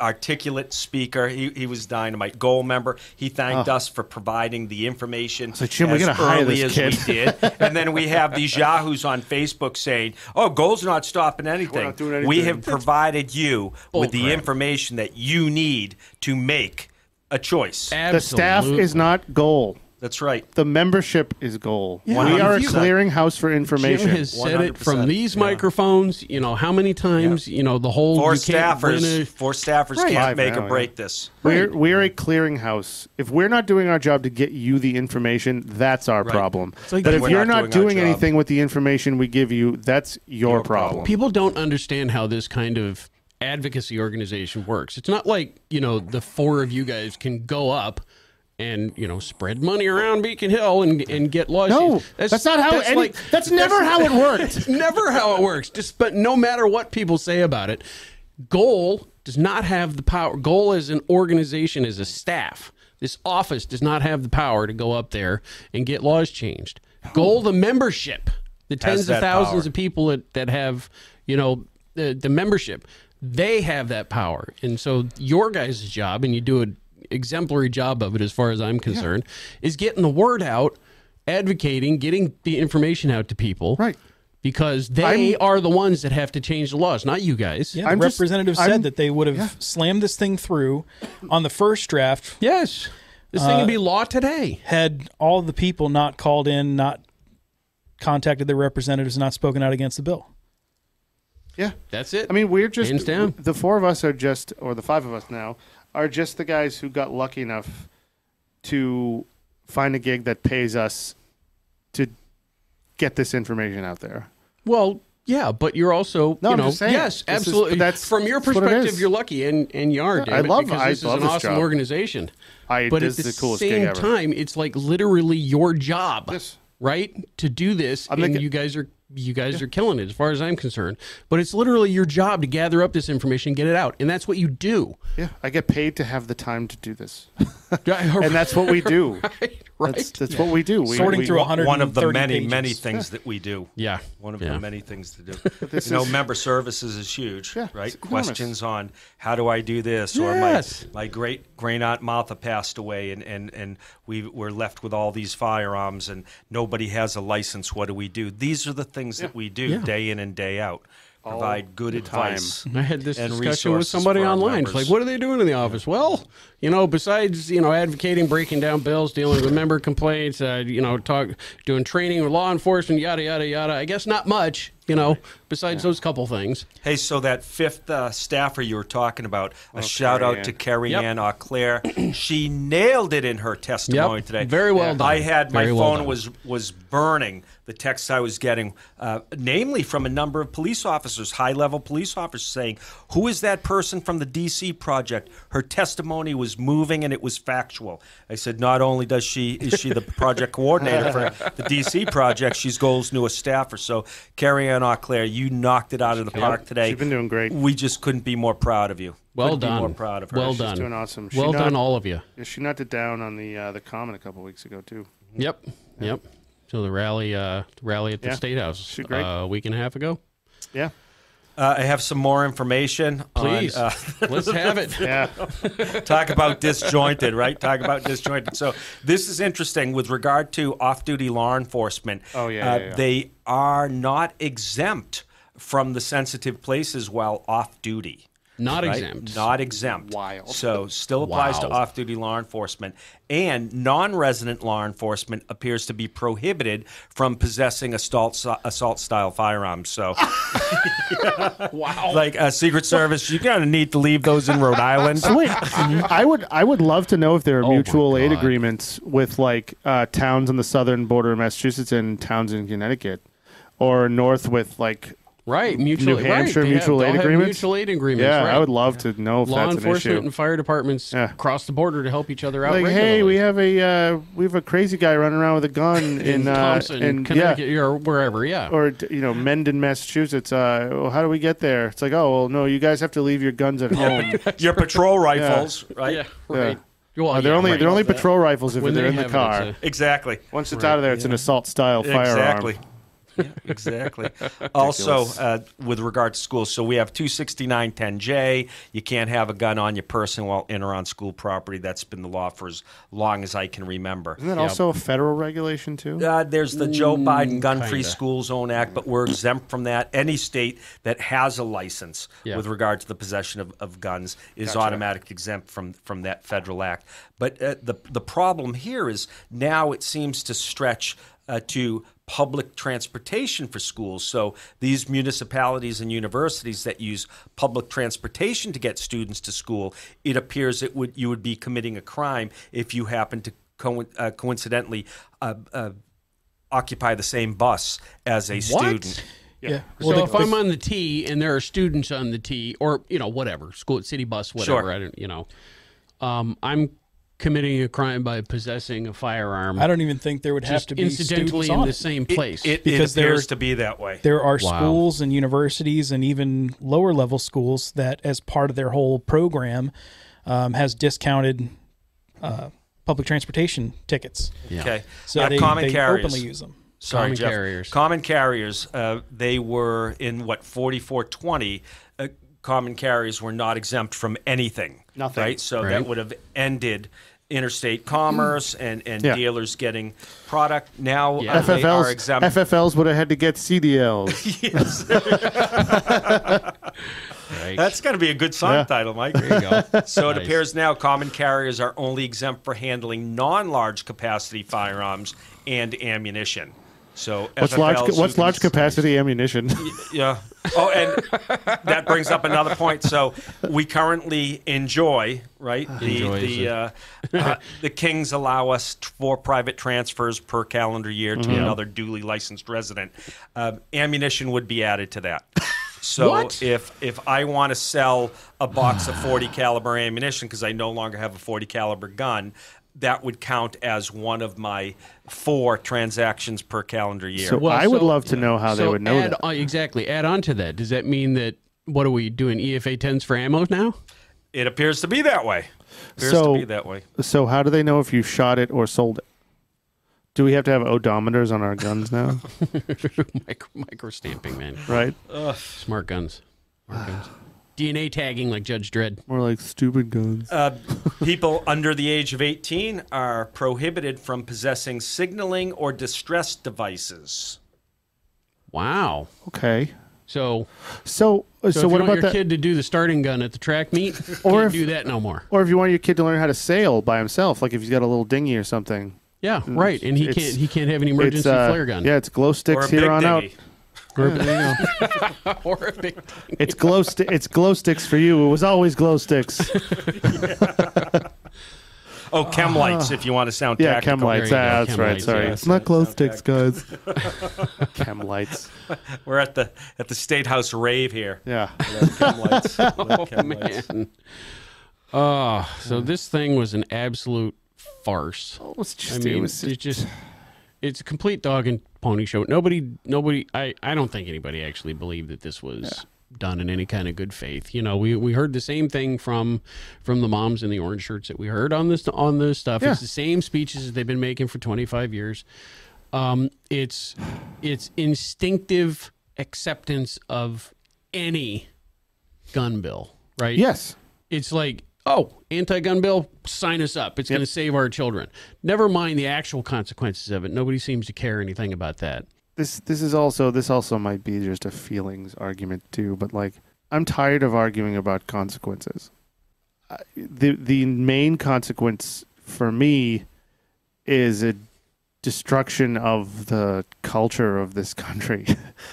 Articulate speaker. He was dynamite. Goal member. He thanked us for providing the information like, Jim, we as gotta hire early this as we did. And then we have these yahoos on Facebook saying, "Oh, Goal's not stopping anything. not doing anything." We have provided you with the crap. information that you need to make a choice." The staff is not goal. That's right. The membership is goal. We 100%. are a clearinghouse for Jim information. has said it from 100%. these microphones. How many times? The whole Four you can't win staffers Right. can't Five make now, or break this. We're a clearinghouse. If we're not doing our job to get you the information, that's our problem. like but if we're you're not not doing doing our job. anything with the information we give you, that's your problem. People don't understand how this kind of advocacy organization works. It's not like the four of you guys can go up and spread money around Beacon Hill and get laws. No, that's not how. That's never how it worked. Never how it works. But no matter what people say about it, Goal does not have the power. Goal as an organization, as a staff, this office does not have the power to go up there and get laws changed. Goal, the membership, the tens of thousands of people that have the membership, they have that power. And so your guys' job, and you do an exemplary job of it as far as I'm concerned, is getting the word out, advocating, getting the information out to people. Right. Because they are the ones that have to change the laws, not you guys. Yeah, the representative said that they would have slammed this thing through on the first draft. Yes. This thing would be law today. Had all the people not called in, not contacted their representatives, not spoken out against the bill. Yeah. That's it. I mean, we're just Hands down. the four of us are just, or the five of us now, are just the guys who got lucky enough to find a gig that pays us to get this information out there. Well, yeah, but you're also, No, I'm just saying. yes, This is- absolutely. that's From your what it perspective, is. you're lucky, and you are, Yeah, David, because I this is love an this awesome job. organization. But This at the is the coolest gig same ever. time, it's like literally your job, Yes. right, to do this, I'm and making- you guys are killing it as far as I'm concerned. But it's literally your job to gather up this information, get it out, and that's what you do. Yeah, I get paid to have the time to do this, and that's what we do. Right. That's what we do. Sorting through 130 One of the pages. many things that we do. Yeah. One of Yeah. the many things to do. Member services is huge, Yeah, right? it's enormous. Questions on how do I do this? Yes. Or my great aunt Martha passed away, and we were left with all these firearms, and nobody has a license. What do we do? These are the things that we do day in and day out. Provide good advice. I had this and discussion with resources somebody for our online. It's members. like, what are they doing in the office? Well, besides, advocating, breaking down bills, dealing with member complaints, doing training with law enforcement, yada, yada, yada. I guess not much, besides those couple things. Hey, so that fifth staffer you were talking about, a shout out to Carrie Ann Auclair. She nailed it in her testimony today. Very well done. I had my Very well phone done. was burning. The texts I was getting, namely from a number of police officers, high-level police officers, saying, "Who is that person from the D.C. project?" Her testimony was moving and it was factual. I said, "Not only is she the project coordinator for the D.C. project, she's Goal's newest staffer." So, Carrie Ann Auclair, you knocked it out of the park today. She's been doing great. We just couldn't be more proud of you. Well Couldn't done. Be more proud of her. Well She's done. doing awesome. Well done, all of you. She knocked it down on the Common a couple weeks ago too. Yep. So the rally at the State House She's great. a week and a half ago. Yeah. I have some more information. Please, on, let's have it. Yeah. talk about disjointed, right? Talk about disjointed. So this is interesting with regard to off-duty law enforcement. Oh, yeah. They are not exempt from the sensitive places while off-duty. Not right? exempt. Not exempt. Wild. So still applies to Wow. off-duty law enforcement. And non-resident law enforcement appears to be prohibited from possessing assault-style firearms. So, Wow. like Secret Service, you're going to need to leave those in Rhode Island. So wait, I would love to know if there are Oh my mutual aid God. agreements with like towns on the southern border of Massachusetts and towns in Connecticut, or north with like Right, mutual. New Hampshire right. They mutual they'll aid have agreements? Mutual aid agreements. yeah, right. I would love to know if Law that's an enforcement issue. and fire departments cross the border to help each other out. Like, regularly. hey, we have a crazy guy running around with a gun in Thompson, in Connecticut, or wherever. Yeah. or Mendon, Massachusetts. Well, how do we get there? It's like, oh well, no, you guys have to leave your guns at home. Your patrol rifles, right? Yeah. Right. Yeah. Well, they're only right. they're only patrol rifles if When they're they in the have it, car. it's Exactly. Once it's out of there, it's an assault style firearm. Exactly. Yeah, exactly. Also, with regard to schools, so we have 26910J. You can't have a gun on your person while in or on school property. That's been the law for as long as I can remember. Isn't that also a federal regulation too? There's the Joe Biden Gun-Free kinda. School Zone Act, but we're exempt from that. Any state that has a license with regard to the possession of guns is automatic exempt from that federal act. But the problem here is now it seems to stretch to public transportation for schools. So these municipalities and universities that use public transportation to get students to school, it appears you would be committing a crime if you happen to coincidentally occupy the same bus as a student. Yeah. So if I'm on the T and there are students on the T, or whatever, school, city bus, whatever, Sure. I don't, I'm committing a crime by possessing a firearm. I don't even think there would have just to be incidentally students in on the it. same place. It Because appears to be that way. There are Wow. schools and universities and even lower level schools that, as part of their whole program, has discounted public transportation tickets. Yeah. Okay. So they common carriers. openly use them. Sorry, Common Jeff. carriers. Common carriers. They were in 4420. Common carriers were not exempt from anything. Nothing. Right. So Right. that would have ended interstate commerce and Yeah. dealers getting product. Now Yeah. they are exempt. FFLs would have had to get CDLs. Yes. Right. That's going to be a good song Yeah. title, Mike. There you go. So it Nice. appears now common carriers are only exempt for handling non-large capacity firearms and ammunition. So What's large capacity ammunition? Yeah. Oh, and that brings up another point. So we currently enjoy, right? The Kings allow us for private transfers per calendar year to another duly licensed resident. Ammunition would be added to that. So What? if I want to sell a box of 40 caliber ammunition because I no longer have a 40 caliber gun, that would count as one of my 4 transactions per calendar year. So I would love to know how they would know that. Exactly. Add on to that. Does that mean that, what are we doing, EFA 10s for ammo now? It appears to be that way. So how do they know if you shot it or sold it? Do we have to have odometers on our guns now? Micro stamping, man. Right? Smart guns. Smart guns. DNA tagging like Judge Dredd. More like stupid guns. People under the age of 18 are prohibited from possessing signaling or distress devices. Wow. Okay. So So if you what want about your that? kid to do the starting gun at the track meet, Or can't if- do that no more. Or if you want your kid to learn how to sail by himself, like if he's got a little dinghy or something. Yeah, right. And he can't have an emergency flare gun. Yeah, it's glow Or sticks a here big on dinghy. out. Or a big It's glow sticks for you. It was always glow sticks. Oh, chem lights if you want to sound Yeah, tactical. chem lights. There you go, That's chem right. lights, Sorry, yeah. it's not glow sticks, guys. Chem lights. We're at the State House rave here. Yeah. Chem lights. Oh, Chem lights. man. So this thing was an absolute farce. It was just. I mean, it was it's a complete dog and pony show. Nobody. I don't think anybody actually believed that this was done in any kind of good faith. We heard the same thing from the moms in the orange shirts that we heard on this stuff. Yeah. It's the same speeches that they've been making for 25 years. It's instinctive acceptance of any gun bill, right? Yes. It's like, oh, anti-gun bill, sign us up. It's going to save our children. Never mind the actual consequences of it. Nobody seems to care anything about that. This also might be just a feelings argument too, but like I'm tired of arguing about consequences. The main consequence for me is a destruction of the culture of this country.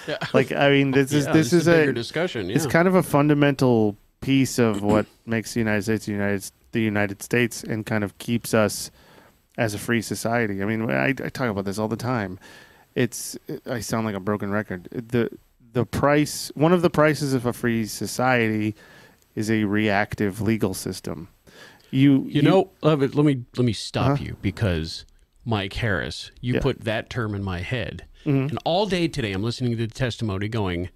Yeah. Like, I mean, this is a bigger discussion. Yeah. It's kind of a fundamental piece of what makes the United States the United States and kind of keeps us as a free society. I mean, I talk about this all the time. I sound like a broken record. The price, one of the prices of a free society, is a reactive legal system. You know, let me stop you, because Mike Harris, you put that term in my head, and all day today I'm listening to the testimony, going,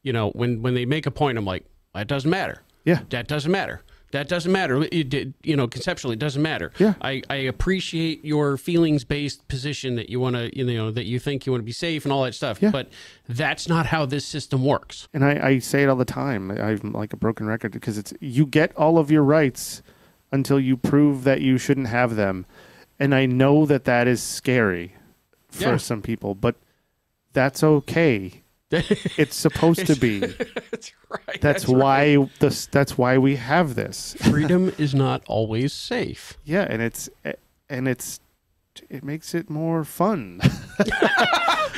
you know, when they make a point, I'm like, that doesn't matter. Yeah, that doesn't matter. That doesn't matter. You know, conceptually, it doesn't matter. Yeah. I appreciate your feelings-based position that you want to, you know, that you think you want to be safe and all that stuff. Yeah. But that's not how this system works. And I say it all the time. I'm like a broken record, because you get all of your rights until you prove that you shouldn't have them. And I know that is scary for some people, but that's okay. It's supposed to be. That's right. That's why right. That's why we have this. Freedom is not always safe. Yeah, and it makes it more fun.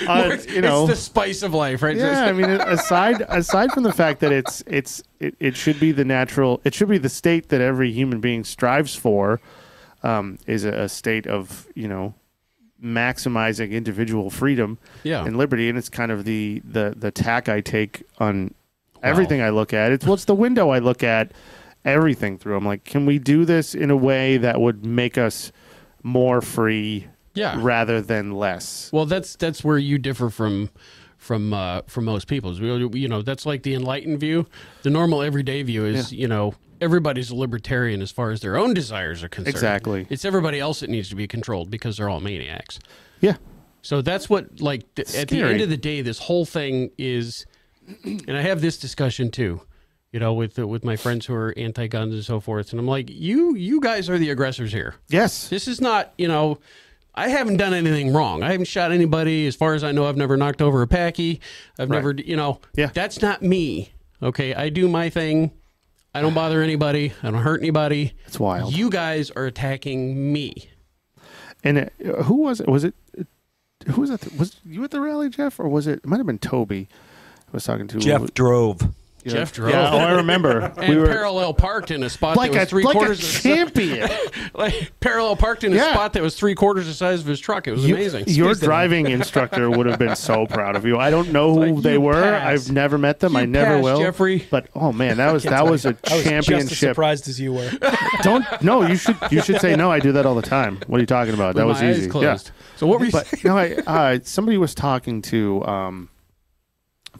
You know, it's the spice of life, right? Yeah, I mean, aside from the fact that it should be the natural, it should be the state that every human being strives for, is a state of, you know, maximizing individual freedom and liberty, and it's kind of the tack I take on everything I look at. It's the window I look at everything through. I'm like, can we do this in a way that would make us more free rather than less? Well, that's where you differ from most people. You know, that's like the enlightened view. The normal everyday view is, you know, everybody's a libertarian as far as their own desires are concerned. Exactly. It's everybody else that needs to be controlled because they're all maniacs. Yeah. So that's what, like, at the end of the day, this whole thing is, and I have this discussion too, you know, with my friends who are anti-guns and so forth, and I'm like, you guys are the aggressors here. Yes. This is not, you know, I haven't done anything wrong. I haven't shot anybody. As far as I know, I've never knocked over a packy. I've never, you know, that's not me. Okay. I do my thing. I don't bother anybody. I don't hurt anybody. It's wild. You guys are attacking me. And who was it? Was it? Who was it? Was you at the rally, Jeff, or was it? It might have been Toby. I was talking to. Jeff drove. Jeff drove. Yeah, I remember. And we were parallel parked in a spot that was three-quarters of a champion. Like parallel parked in a spot that was three-quarters the size of his truck. It was amazing. Your driving instructor would have been so proud of you. I don't know who they were. I've never met them. I never will. Jeffrey. But oh man, that was a championship. I was just as surprised as you were. You should say no. I do that all the time. What are you talking about? That was easy. Yeah. So what were you saying? No, somebody was talking to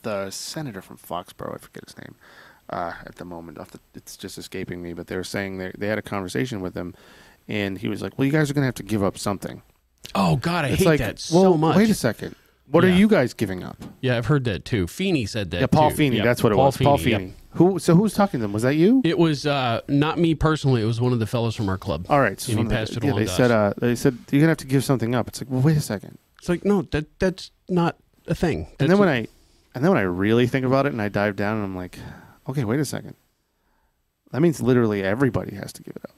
the senator from Foxborough, I forget his name at the moment. It's just escaping me, but they were saying they had a conversation with him, and he was like, well, you guys are going to have to give up something. Oh, God, I hate that so much. Wait a second. What are you guys giving up? Yeah, I've heard that, too. Feeney said that, too. Paul Feeney, that's what it was. Paul Feeney. Yep. So who was talking to them? Was that you? It was not me personally. It was one of the fellows from our club. All right. So and he passed it along they said, you're going to have to give something up. It's like, well, wait a second. It's like, no, that's not a thing. And then when I really think about it and I dive down and I'm like, okay, wait a second. That means literally everybody has to give it up.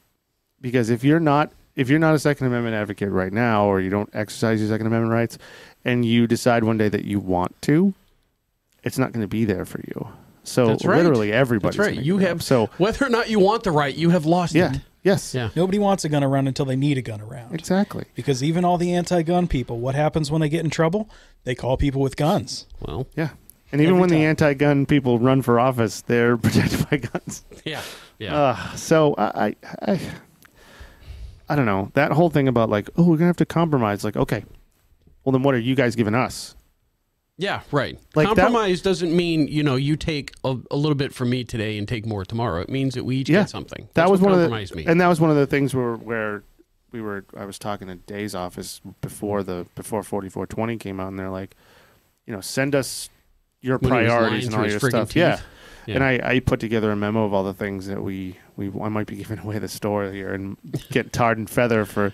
Because if you're not a Second Amendment advocate right now, or you don't exercise your Second Amendment rights, and you decide one day that you want to, it's not going to be there for you. So literally everybody's That's right. You have, so whether or not you want the right, you have lost it. Yes. Yeah. Nobody wants a gun around until they need a gun around. Exactly. Because even all the anti-gun people, what happens when they get in trouble? They call people with guns. Well, yeah. And even when the anti-gun people run for office, they're protected by guns. Yeah, yeah. So I don't know. That whole thing about like, oh, we're gonna have to compromise. Like, okay, well then, what are you guys giving us? Yeah, right. Like compromise doesn't mean you take a little bit from me today and take more tomorrow. It means that we each get something. That was one of and that was one of the things where I was talking to Day's office before 4420 came out, and they're like, send us your priorities and all your stuff. Yeah. And I put together a memo of all the things that I might be giving away the store here and get tarred and feather for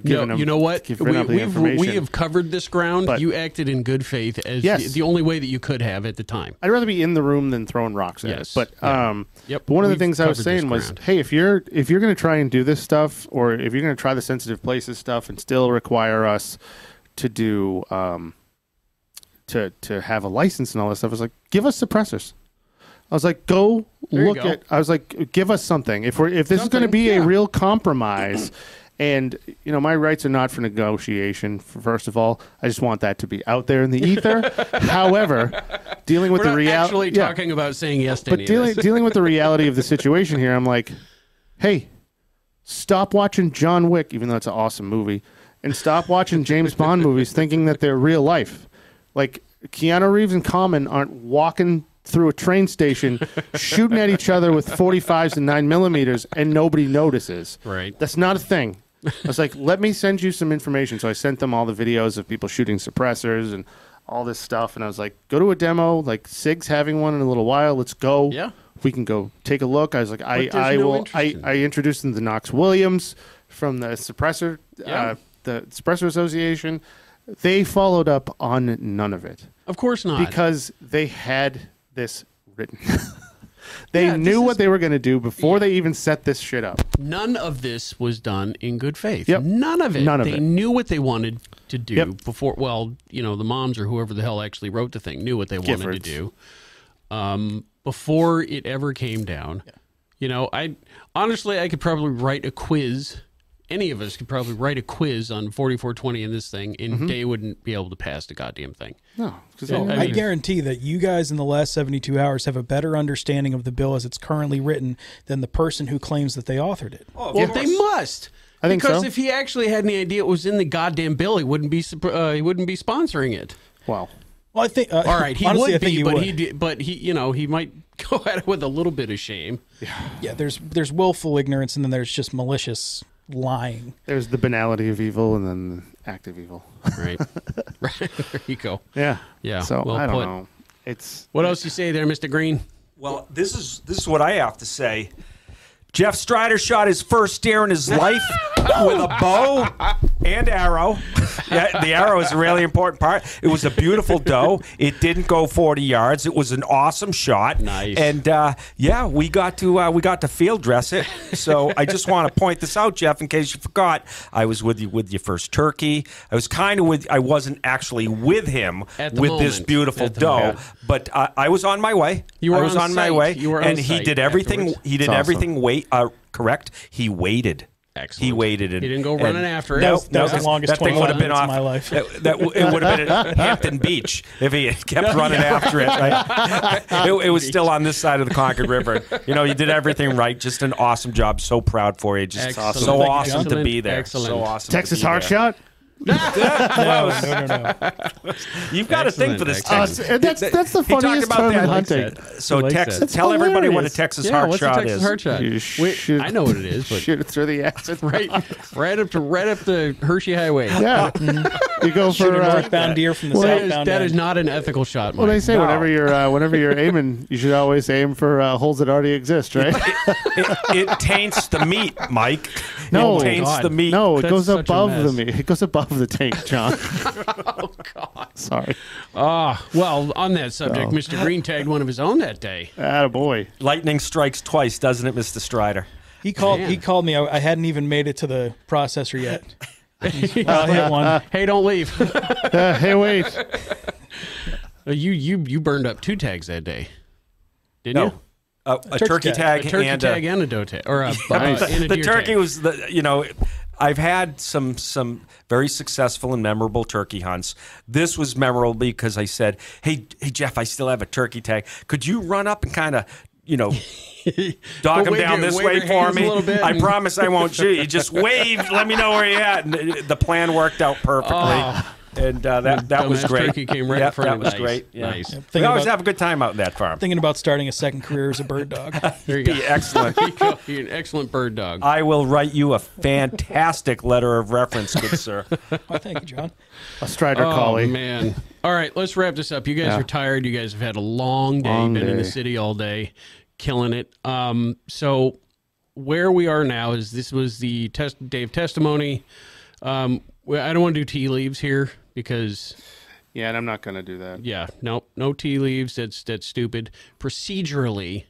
giving them. You know what? We have covered this ground. But you acted in good faith as the only way that you could have at the time. I'd rather be in the room than throwing rocks at it. But but one of the things I was saying was, hey, if you're going to try and do this stuff, or if you're going to try the sensitive places stuff and still require us to do to have a license and all this stuff, I was like, give us suppressors. I was like, I was like, give us something. If this is going to be a real compromise, and my rights are not for negotiation. First of all, I just want that to be out there in the ether. However, dealing with the reality, actually talking about saying yes to any of this. Dealing with the reality of the situation here, I'm like, hey, stop watching John Wick, even though it's an awesome movie, and stop watching James Bond movies thinking that they're real life. Like Keanu Reeves and Common aren't walking through a train station shooting at each other with 45s and 9mm and nobody notices. Right. That's not a thing. I was like, let me send you some information. So I sent them all the videos of people shooting suppressors and all this stuff. And I was like, go to a demo. Like, SIG's having one in a little while. Let's go. Yeah. We can go take a look. I was like, I introduced them to Knox Williams from the Suppressor, the Suppressor Association. They followed up on none of it. Of course not. Because they had this written. They knew what they were going to do before they even set this shit up. None of this was done in good faith. Yep. None of it. They knew what they wanted to do before. Well, the moms or whoever the hell actually wrote the thing knew what they wanted to do before it ever came down. Yeah. I could probably write a quiz. Any of us could probably write a quiz on 4420 in this thing, and they wouldn't be able to pass the goddamn thing. No. I guarantee that you guys in the last 72 hours have a better understanding of the bill as it's currently written than the person who claims that they authored it. Oh, well, they must. I think because so. If he actually had any idea it was in the goddamn bill, he wouldn't be sponsoring it. Well, I think all right, he honestly, would be, but he might go at it with a little bit of shame. Yeah. There's willful ignorance, and then there's just malicious lying. There's the banality of evil and then the active evil. Right. There you go. Yeah. Yeah. So well I don't put. know. What else you say there, Mr. Green? Well, this is what I have to say. Jeff Strider shot his first deer in his life with a bow and arrow. Yeah, the arrow is a really important part. It was a beautiful doe. It didn't go 40 yards. It was an awesome shot. Nice. And we got to field dress it. So I just want to point this out, Jeff, in case you forgot. I was with you with your first turkey. I wasn't actually with him with this beautiful doe, but I was on my way. I was on my way. You were and he did everything. Afterwards. He did everything. Correct. He waited. Excellent. He waited. He didn't go running after it. No, that was the longest that thing would have been off my life. It would have been at Hampton Beach if he had kept running after it. Right? It was still on this side of the Concord River. You did everything right. Just an awesome job. So proud for you. Just so awesome to be there. Excellent. So awesome. Texas Heart Shot? No. You've got a thing for this Texas. That's the funniest term in hunting. So Texas, tell everybody what a Texas Heart Shot is. What's a Texas Heart Shot? I know what it is, but shoot it through the acid. right up the Hershey Highway. Yeah, you go for northbound deer from the southbound. That is not an ethical shot, Mike. Well, they say whenever you're aiming, you should always aim for holes that already exist, right? It taints the meat, Mike. No, it taints the meat. No, it goes above the meat. It goes above the tank, John. Oh God. Sorry. Well, on that subject, Mr. Green tagged one of his own that day. Attaboy. Lightning strikes twice, doesn't it, Mr. Strider? He called me. I hadn't even made it to the processor yet. I'll hit one. Hey, don't leave. Hey, wait. You burned up 2 tags that day, didn't you? A turkey tag and a doe tag, or a the turkey tag. was I've had some very successful and memorable turkey hunts. This was memorable because I said, "Hey Jeff, I still have a turkey tag. Could you run up and kind of, dog him down this way for me? I promise I won't shoot you. Just wave. Let me know where you're at." And the plan worked out perfectly. And that was great. Turkey came right in front of that was nice. great. Yeah. Nice. We always have a good time out in that farm. Thinking about starting a second career as a bird dog. There you go. Excellent. You're an excellent bird dog. I will write you a fantastic letter of reference, good sir. Oh, thank you, John. A Strider Collie. Oh, man. All right, let's wrap this up. You guys are tired. You guys have had a long day, been in the city all day, killing it. So where we are now is this was the day of testimony. I don't want to do tea leaves here because... Yeah, and I'm not going to do that. Yeah, no tea leaves. That's stupid. Procedurally,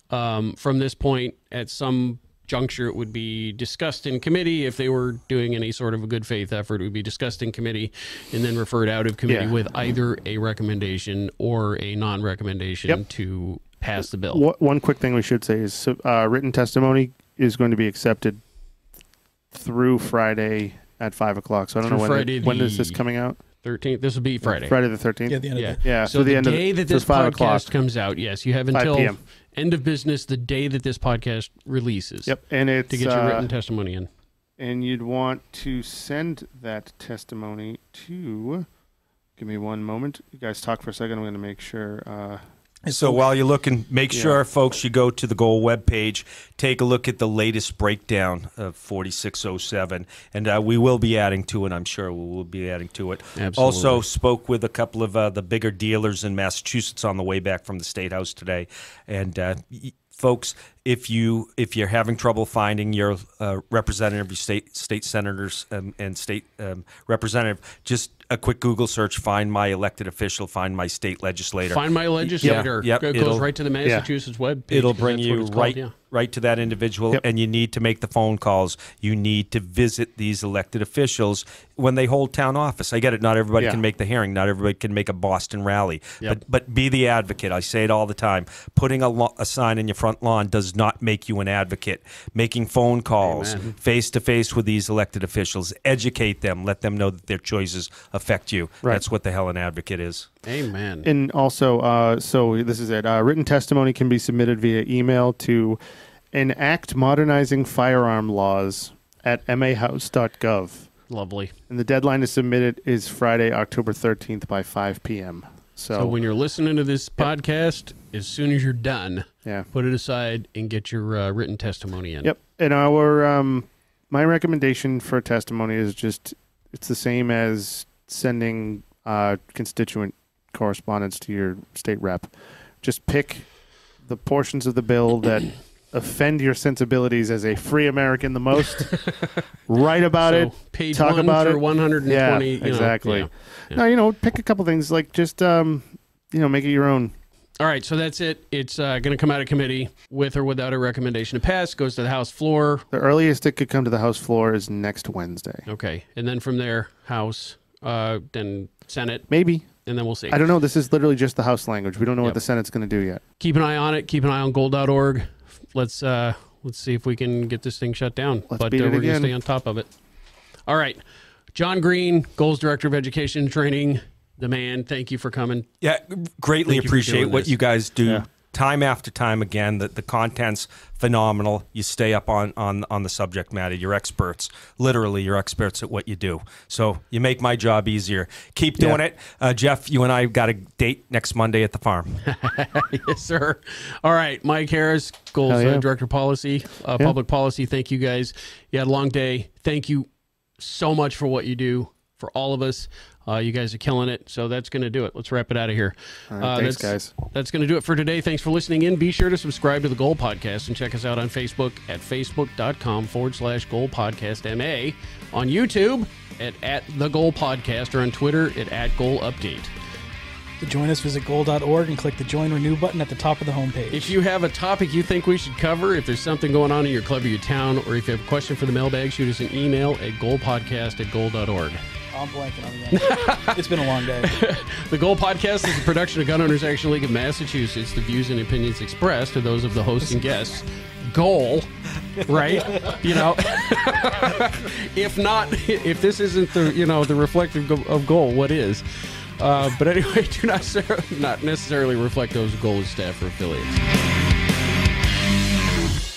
from this point, at some juncture, it would be discussed in committee. If they were doing any sort of a good faith effort, it would be discussed in committee and then referred out of committee with either a recommendation or a non-recommendation to pass the bill. One quick thing we should say is written testimony is going to be accepted through Friday at 5 o'clock. So I don't know when is this coming out? 13th. This will be Friday. Friday the 13th. Yeah, the end of the Yeah. So the end day of that this 5 podcast o'clock comes out, yes, you have 5 until p.m. end of business the day that this podcast releases. Yep, and it's to get your written testimony in. And you'd want to send that testimony to. Give me one moment. You guys talk for a second. I'm going to make sure. So while you're looking, make sure, folks, you go to the Goal webpage, take a look at the latest breakdown of 4607, and we will be adding to it. I'm sure we will be adding to it. Absolutely. Also spoke with a couple of the bigger dealers in Massachusetts on the way back from the State House today, and folks, if you're having trouble finding your representative, your state senators and state representative, just a quick Google search, find my elected official, find my state legislator. Find my legislator. Yep. It goes right to the Massachusetts web page. It'll bring you right to that individual, and you need to make the phone calls. You need to visit these elected officials when they hold town office. I get it. Not everybody can make the hearing. Not everybody can make a Boston rally. But be the advocate. I say it all the time. Putting a sign in your front lawn does not make you an advocate. Making phone calls face-to-face with these elected officials. Educate them. Let them know that their choices affect you. Right. That's what the hell an advocate is. Amen. And also, so this is it. Written testimony can be submitted via email to enact modernizing firearm laws at mahouse.gov. Lovely. And the deadline to submit it is Friday, October 13th by 5 p.m. So when you're listening to this podcast, as soon as you're done, put it aside and get your written testimony in. Yep. And our my recommendation for testimony is just it's the same as sending constituent correspondence to your state rep. Just pick the portions of the bill that offend your sensibilities as a free American the most. Write about it. Page talk 1 about through it. 120. Yeah, exactly. Yeah. No, pick a couple things like just make it your own. All right, so that's it. It's going to come out of committee with or without a recommendation to pass. Goes to the House floor. The earliest it could come to the House floor is next Wednesday. Okay, and then from there, House, then Senate. Maybe. And then we'll see. I don't know. This is literally just the House language. We don't know what the Senate's going to do yet. Keep an eye on it. Keep an eye on goal.org. Let's see if we can get this thing shut down. Let's beat it we're going to again. stay on top of it. All right. John Green, Goals Director of Education and Training, the man. Thank you for coming. Yeah, greatly appreciate what this. you guys do time after time again. The content's phenomenal. You stay up on the subject matter. You're experts. Literally, you're experts at what you do. So you make my job easier. Keep doing it. Jeff, you and I got a date next Monday at the farm. Yes, sir. All right. Mike Harris, Goals Director of Policy, Public Policy. Thank you, guys. You had a long day. Thank you so much for what you do for all of us. You guys are killing it. So that's going to do it. Let's wrap it out of here. All right, thanks, guys. That's going to do it for today. Thanks for listening in. Be sure to subscribe to the Goal Podcast and check us out on Facebook at facebook.com/Goal Podcast MA, on YouTube at The Goal Podcast, or on Twitter at Goal Update. To join us, visit goal.org and click the Join Renew button at the top of the homepage. If you have a topic you think we should cover, if there's something going on in your club or your town, or if you have a question for the mailbag, shoot us an email at goalpodcast@goal.org. I'm blanking on the It's been a long day. The Goal Podcast is a production of Gun Owners Action League of Massachusetts. The views and opinions expressed are those of the hosts and guests. Goal, right? If not, if this isn't the reflective of Goal, what is? But anyway, do not necessarily reflect those of Goal's staff or affiliates.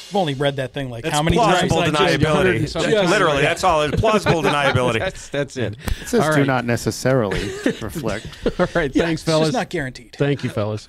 I've only read that thing like It's how many times? plausible deniability. Literally, that's all. It's plausible deniability. That's it. It says All do right. not necessarily reflect. All right. Yeah, Thanks, it's fellas. just not guaranteed. Thank you, fellas.